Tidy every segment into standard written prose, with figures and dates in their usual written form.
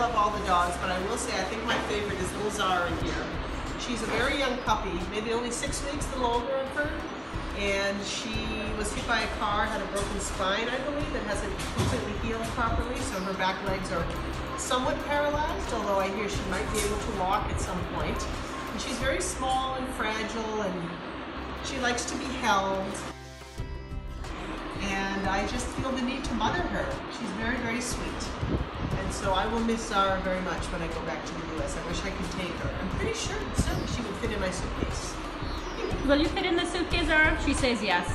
love all the dogs, but I will say I think my favorite is little Zara here. She's a very young puppy, maybe only 6 weeks, a little older I've heard. And she was hit by a car, had a broken spine, I believe. It hasn't completely healed properly, so her back legs are somewhat paralyzed, although I hear she might be able to walk at some point. And she's very small and fragile, and she likes to be held. And I just feel the need to mother her. She's very, very sweet. And so I will miss Zara very much when I go back to the US. I wish I could take her. I'm pretty sure certainly she would fit in my suitcase. Will you fit in the suitcase, Zara? She says yes.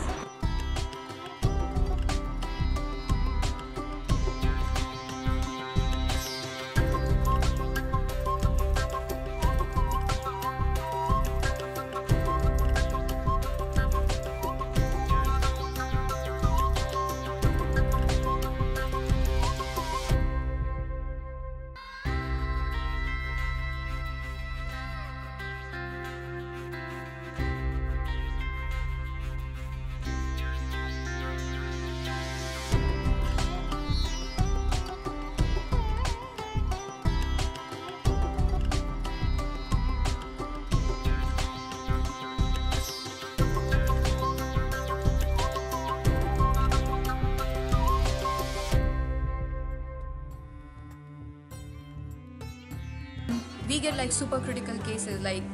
We get like super critical cases, like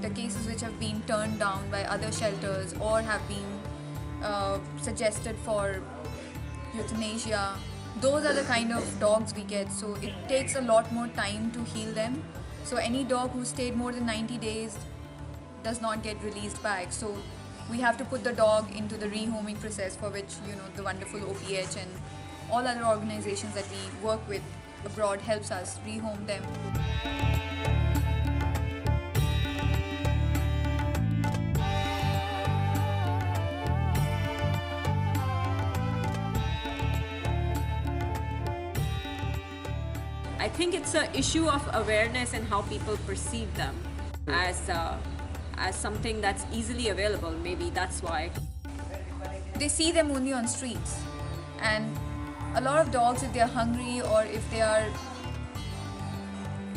the cases which have been turned down by other shelters or have been suggested for euthanasia. Those are the kind of dogs we get, so it takes a lot more time to heal them. So any dog who stayed more than 90 days does not get released back. So we have to put the dog into the rehoming process, for which, you know, the wonderful OPH and all other organizations that we work with abroad helps us rehome them. I think it's an issue of awareness and how people perceive them as something that's easily available. Maybe that's why. They see them only on streets, and a lot of dogs, if they are hungry or if they are,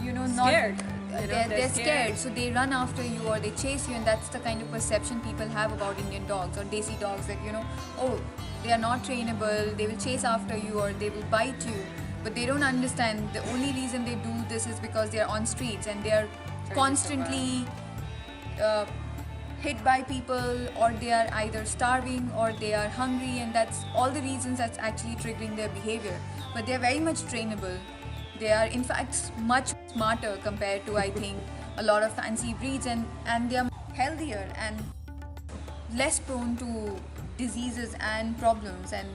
you know, not Scared. they're scared, so they run after you or they chase you, and that's the kind of perception people have about Indian dogs or Desi dogs, that, you know, oh, they are not trainable, they will chase after you or they will bite you. But they don't understand the only reason they do this is because they are on streets and they are constantly hit by people, or they are either starving or they are hungry, and that's all the reasons that's actually triggering their behavior. But they are very much trainable. They are in fact much smarter compared to, I think, a lot of fancy breeds, and they are healthier and less prone to diseases and problems, and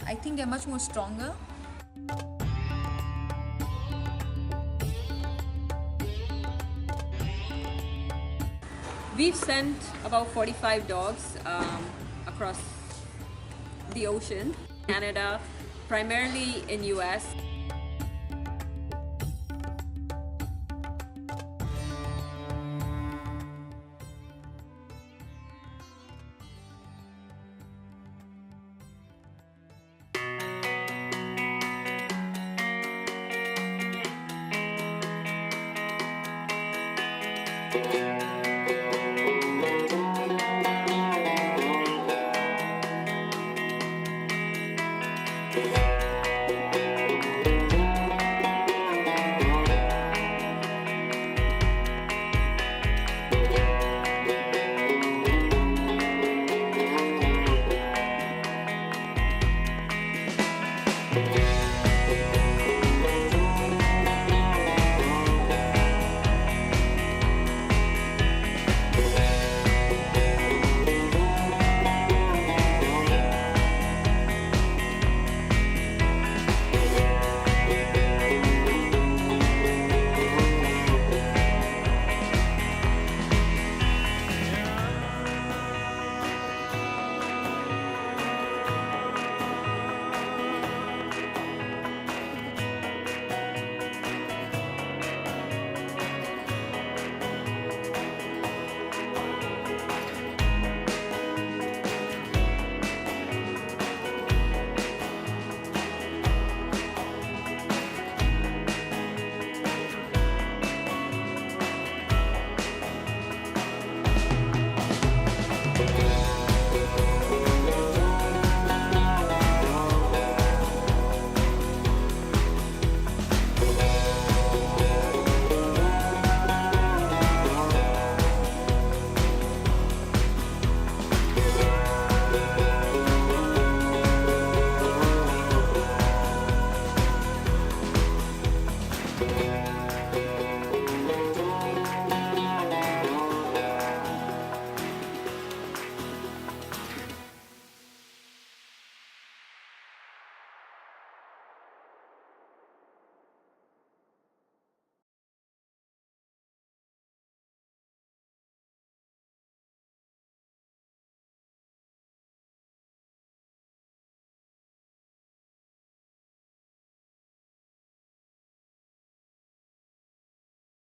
I think they're much more stronger. We've sent about 45 dogs across the ocean, Canada, primarily in US.